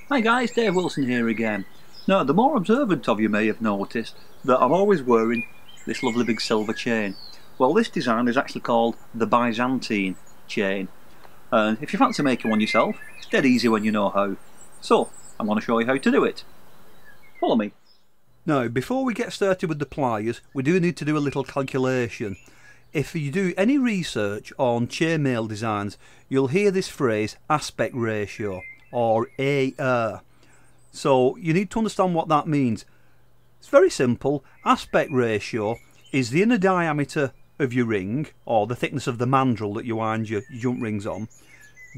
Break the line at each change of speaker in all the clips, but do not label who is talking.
Hi guys, Dave Wilson here again. Now, the more observant of you may have noticed that I'm always wearing this lovely big silver chain. Well, this design is actually called the Byzantine chain, and if you fancy making one yourself, it's dead easy when you know how. So, I'm going to show you how to do it. Follow me.
Now, before we get started with the pliers, we do need to do a little calculation. If you do any research on chainmail designs, you'll hear this phrase aspect ratio, or AR. So you need to understand what that means. It's very simple. Aspect ratio is the inner diameter of your ring, or the thickness of the mandrel that you wind your jump rings on,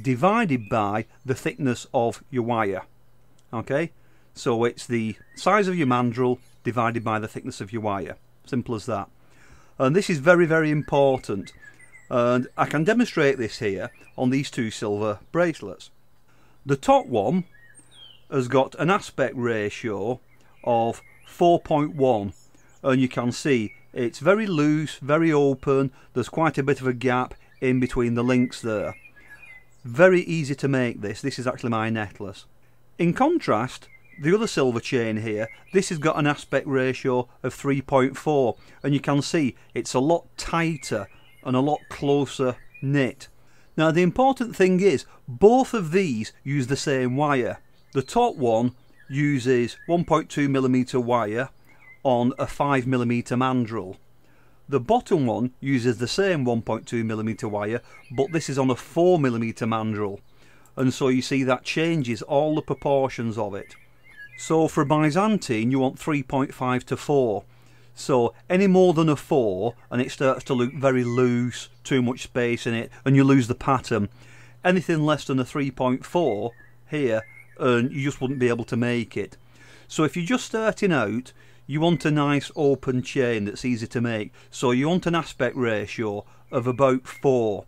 divided by the thickness of your wire. Okay, so it's the size of your mandrel divided by the thickness of your wire. Simple as that. And this is very, very important, and I can demonstrate this here on these two silver bracelets. The top one has got an aspect ratio of 4.1, and you can see it's very loose, very open. There's quite a bit of a gap in between the links there. Very easy to make this. This is actually my necklace. In contrast, the other silver chain here, this has got an aspect ratio of 3.4, and you can see it's a lot tighter and a lot closer knit. Now, the important thing is both of these use the same wire. The top one uses 1.2mm wire on a 5mm mandrel. The bottom one uses the same 1.2mm wire, but this is on a 4mm mandrel, and so you see that changes all the proportions of it. So for Byzantine you want 3.5 to 4. So any more than a 4 and it starts to look very loose, too much space in it, and you lose the pattern. Anything less than a 3.4 here, and you just wouldn't be able to make it. So if you're just starting out, you want a nice open chain that's easy to make. So you want an aspect ratio of about 4.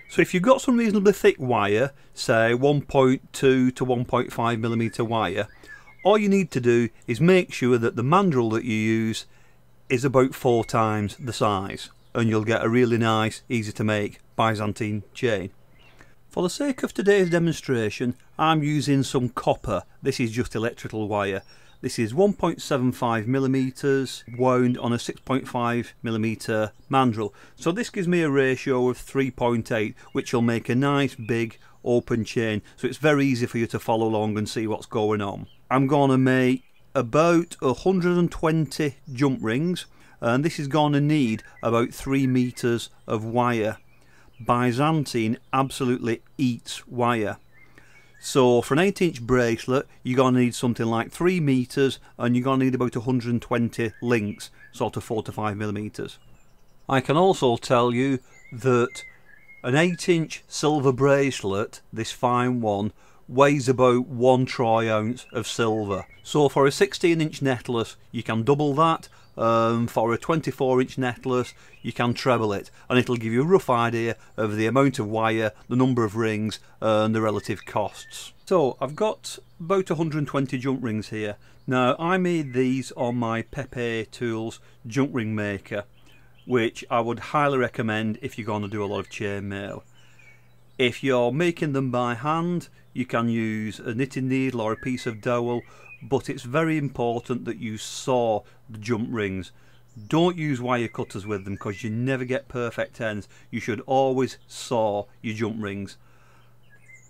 So if you've got some reasonably thick wire, say 1.2 to 1.5mm wire, all you need to do is make sure that the mandrel that you use is about 4 times the size, and you'll get a really nice, easy to make Byzantine chain. For the sake of today's demonstration, I'm using some copper. This is just electrical wire. This is 1.75mm wound on a 6.5mm mandrel. So this gives me a ratio of 3.8, which will make a nice big open chain. So it's very easy for you to follow along and see what's going on. I'm going to make about 120 jump rings, and this is going to need about 3 meters of wire. Byzantine absolutely eats wire. So for an 8-inch bracelet you're going to need something like 3 meters, and you're going to need about 120 links, sort of 4 to 5mm. I can also tell you that an 8-inch silver bracelet, this fine one, weighs about 1 troy ounce of silver. So for a 16-inch necklace you can double that. For a 24-inch necklace you can treble it, and it'll give you a rough idea of the amount of wire, the number of rings, and the relative costs. So I've got about 120 jump rings here. Now I made these on my Pepetools jump ring maker, which I would highly recommend if you're going to do a lot of chainmail. If you're making them by hand, you can use a knitting needle or a piece of dowel, but it's very important that you saw the jump rings. Don't use wire cutters with them, because you never get perfect ends. You should always saw your jump rings.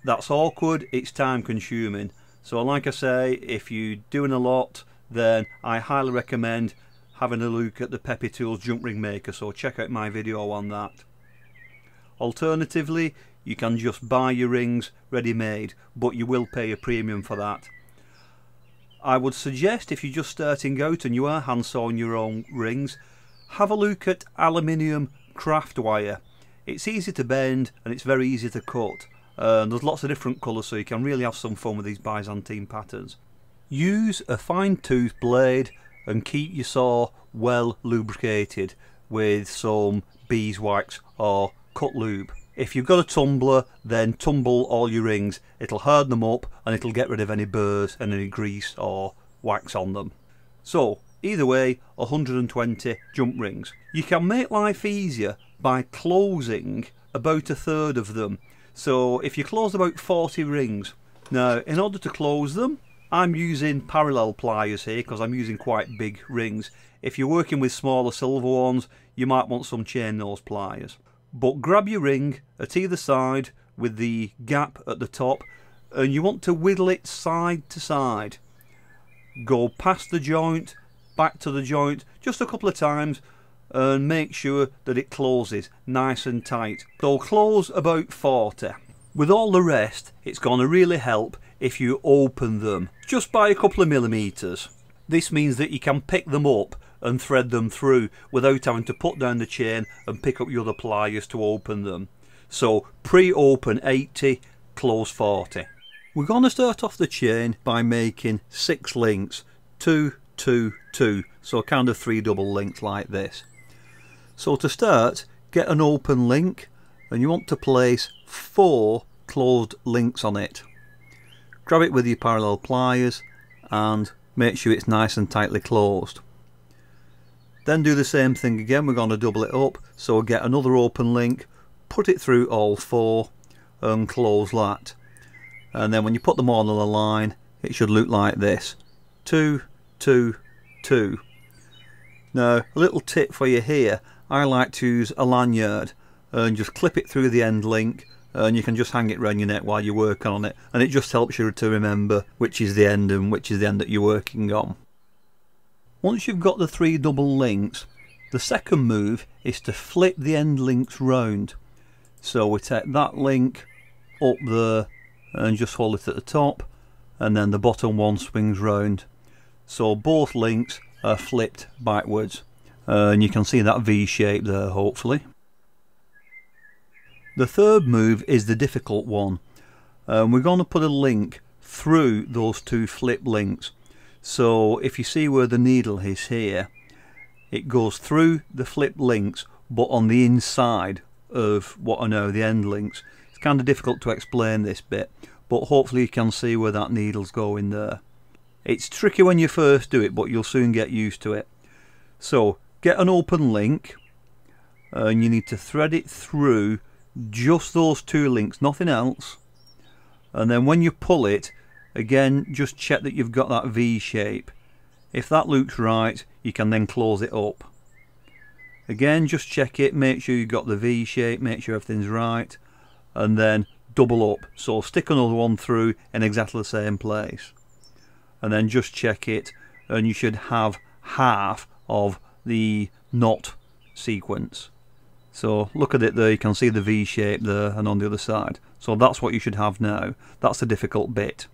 That's awkward, it's time consuming. So like I say, if you're doing a lot, then I highly recommend having a look at the Pepetools jump ring maker, so check out my video on that. Alternatively, you can just buy your rings ready-made, but you will pay a premium for that. I would suggest, if you're just starting out and you are hand sawing your own rings, have a look at aluminium craft wire. It's easy to bend and it's very easy to cut. There's lots of different colours, so you can really have some fun with these Byzantine patterns. Use a fine tooth blade and keep your saw well lubricated with some beeswax or cut lube. If you've got a tumbler, then tumble all your rings. It'll harden them up and it'll get rid of any burrs and any grease or wax on them. So either way, 120 jump rings. You can make life easier by closing about a third of them. So if you close about 40 rings, Now in order to close them, I'm using parallel pliers here because I'm using quite big rings. If you're working with smaller silver ones, you might want some chain nose pliers. But grab your ring at either side with the gap at the top, and you want to whittle it side to side. Go past the joint, back to the joint just a couple of times, and make sure that it closes nice and tight. So close about 40. With all the rest, it's going to really help if you open them just by a couple of millimeters. This means that you can pick them up and thread them through without having to put down the chain and pick up your other pliers to open them. So pre-open 80, close 40. We're going to start off the chain by making 6 links, 2, 2, 2, so kind of 3 double links like this. So to start, get an open link and you want to place 4 closed links on it. Grab it with your parallel pliers and make sure it's nice and tightly closed. Then do the same thing again, we're going to double it up, so get another open link, put it through all 4 and close that. And then when you put them all on a line, it should look like this. 2, 2, 2. Now, a little tip for you here, I like to use a lanyard and just clip it through the end link, and you can just hang it around your neck while you're working on it, and it just helps you to remember which is the end and which is the end that you're working on. Once you've got the 3 double links, the second move is to flip the end links round. So we take that link up there and just hold it at the top, and then the bottom one swings round. So both links are flipped backwards, and you can see that V shape there hopefully. The third move is the difficult one. We're going to put a link through those 2 flip links. So if you see where the needle is here, it goes through the flip links but on the inside of what are now the end links. It's kind of difficult to explain this bit, but hopefully you can see where that needle's going there. It's tricky when you first do it, but you'll soon get used to it. So get an open link and you need to thread it through just those 2 links, nothing else. And then when you pull it, again just check that you've got that V shape. If that looks right, you can then close it up. Again just check it, make sure you've got the V shape, make sure everything's right, and then double up. So stick another one through in exactly the same place, and then just check it, and you should have half of the knot sequence. So look at it there, you can see the V shape there and on the other side. So that's what you should have now. That's the difficult bit.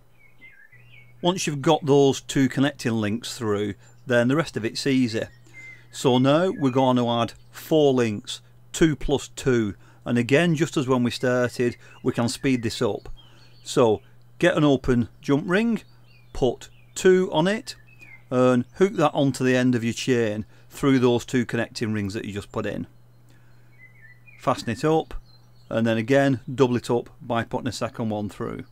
Once you've got those 2 connecting links through, then the rest of it's easy. So now we're going to add 4 links, 2 plus 2. And again, just as when we started, we can speed this up. So get an open jump ring, put 2 on it, and hook that onto the end of your chain through those 2 connecting rings that you just put in. Fasten it up, and then again double it up by putting a second one through.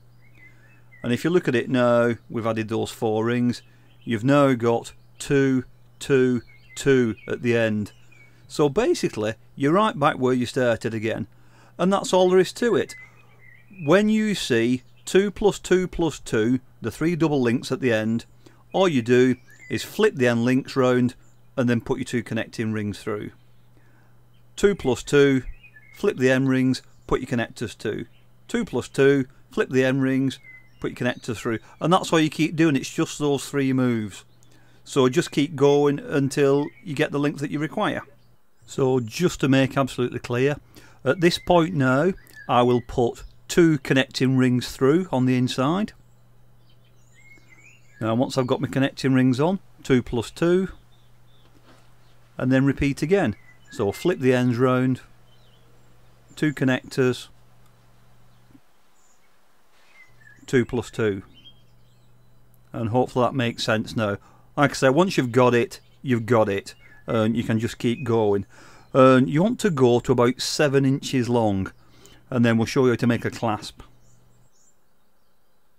And if you look at it now, we've added those 4 rings. You've now got 2, 2, 2 at the end. So basically you're right back where you started again, and that's all there is to it. When you see 2 plus 2 plus 2, the 3 double links at the end, all you do is flip the end links round and then put your 2 connecting rings through. 2 plus 2, flip the end rings, put your connectors to. 2 plus 2, flip the end rings, put your connectors through, and that's all you keep doing. It's just those 3 moves. So just keep going until you get the length that you require. So just to make absolutely clear, at this point now I will put 2 connecting rings through on the inside. Now once I've got my connecting rings on, 2 plus 2, and then repeat again. So flip the ends round, 2 connectors, 2 plus 2, and hopefully that makes sense now. Like I said, once you've got it, you've got it, and you can just keep going. And you want to go to about 7 inches long, and then we'll show you how to make a clasp.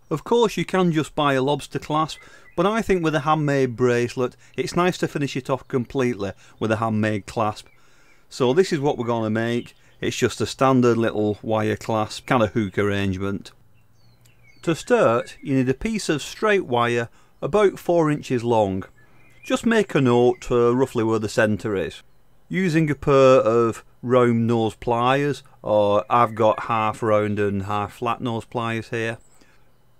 Of course you can just buy a lobster clasp, but I think with a handmade bracelet it's nice to finish it off completely with a handmade clasp. So this is what we're going to make. It's just a standard little wire clasp, kind of hook arrangement. To start, you need a piece of straight wire about 4 inches long. Just make a note roughly where the centre is. Using a pair of round nose pliers, or I've got half round and half flat nose pliers here.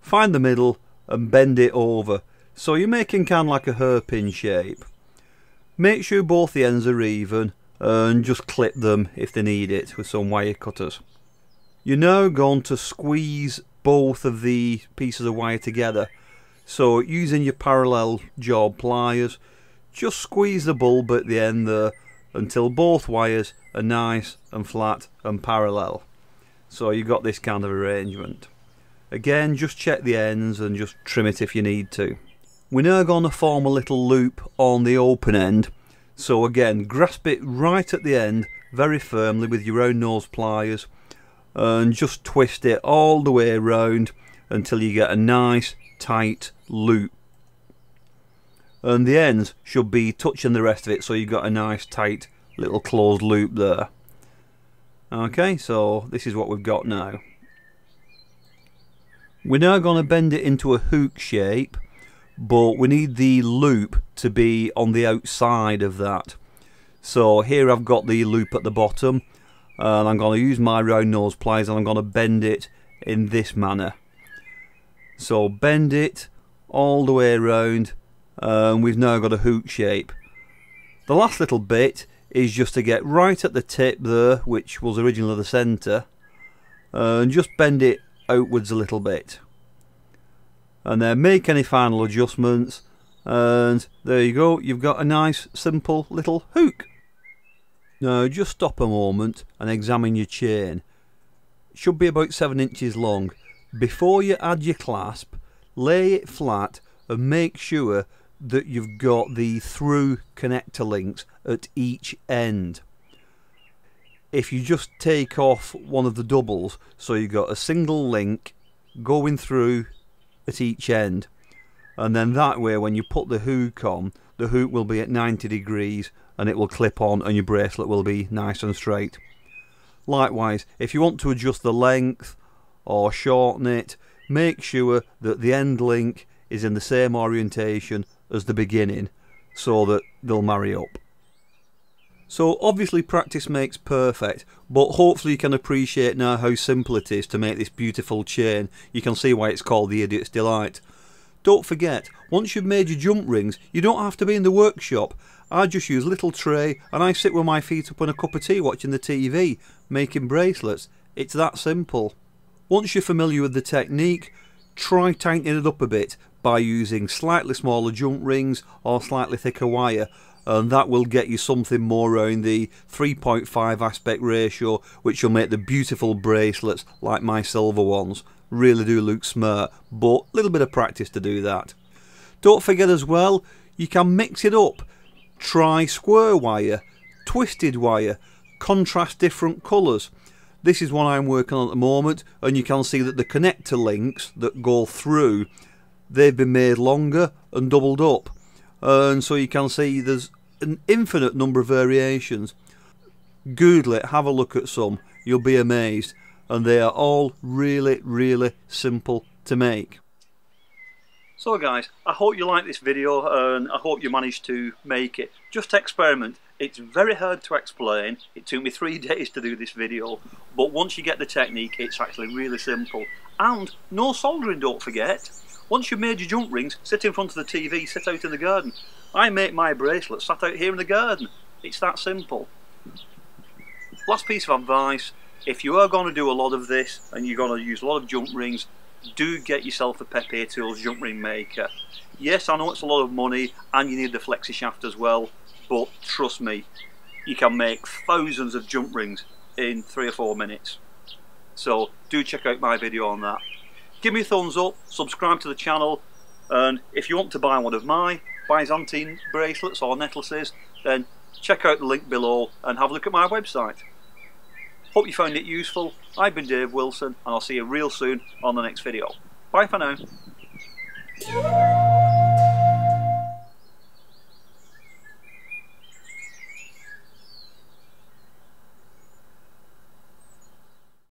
Find the middle and bend it over, so you're making kind of like a hairpin shape. Make sure both the ends are even and just clip them if they need it with some wire cutters. You're now going to squeeze both of the pieces of wire together. So using your parallel job pliers, just squeeze the bulb at the end there until both wires are nice and flat and parallel. So you've got this kind of arrangement. Again, just check the ends and just trim it if you need to. We're now going to form a little loop on the open end. So again, grasp it right at the end very firmly with your round nose pliers and just twist it all the way around until you get a nice tight loop. And the ends should be touching the rest of it, so you've got a nice tight little closed loop there. Okay, so this is what we've got now. We're now going to bend it into a hook shape, but we need the loop to be on the outside of that. So here I've got the loop at the bottom, and I'm going to use my round nose pliers and I'm going to bend it in this manner. So bend it all the way around, and we've now got a hook shape. The last little bit is just to get right at the tip there, which was originally the centre, and just bend it outwards a little bit. And then make any final adjustments, and there you go, you've got a nice simple little hook. Now just stop a moment and examine your chain. It should be about 7 inches long. Before you add your clasp, lay it flat and make sure that you've got the through connector links at each end. If you just take off one of the doubles, so you've got a single link going through at each end, and then that way when you put the hook on, the hook will be at 90 degrees and it will clip on and your bracelet will be nice and straight. Likewise, if you want to adjust the length or shorten it, make sure that the end link is in the same orientation as the beginning so that they'll marry up. So obviously practice makes perfect, but hopefully you can appreciate now how simple it is to make this beautiful chain. You can see why it's called the Idiot's Delight. Don't forget, once you've made your jump rings, you don't have to be in the workshop. I just use a little tray and I sit with my feet up on a cup of tea watching the TV, making bracelets. It's that simple. Once you're familiar with the technique, try tightening it up a bit by using slightly smaller jump rings or slightly thicker wire, and that will get you something more around the 3.5 aspect ratio, which will make the beautiful bracelets like my silver ones. Really do look smart, but a little bit of practice to do that. Don't forget as well, you can mix it up. Try square wire, twisted wire, contrast different colours. This is what I'm working on at the moment, and you can see that the connector links that go through, they've been made longer and doubled up, and so you can see there's an infinite number of variations. Google it, have a look at some, you'll be amazed, and they are all really simple to make. So guys, I hope you like this video and I hope you managed to make it. Just experiment. It's very hard to explain. It took me 3 days to do this video, but once you get the technique, it's actually really simple. And no soldering, don't forget. Once you've made your jump rings, sit in front of the TV, sit out in the garden. I make my bracelet sat out here in the garden. It's that simple. Last piece of advice, if you are going to do a lot of this and you're going to use a lot of jump rings, do get yourself a Pepetools jump ring maker. Yes, I know it's a lot of money and you need the flexi shaft as well, but trust me, you can make thousands of jump rings in 3 or 4 minutes. So do check out my video on that. Give me a thumbs up, subscribe to the channel, and if you want to buy one of my Byzantine bracelets or necklaces, then check out the link below and have a look at my website. Hope you found it useful. I've been Dave Wilson and I'll see you real soon on the next video. Bye for now.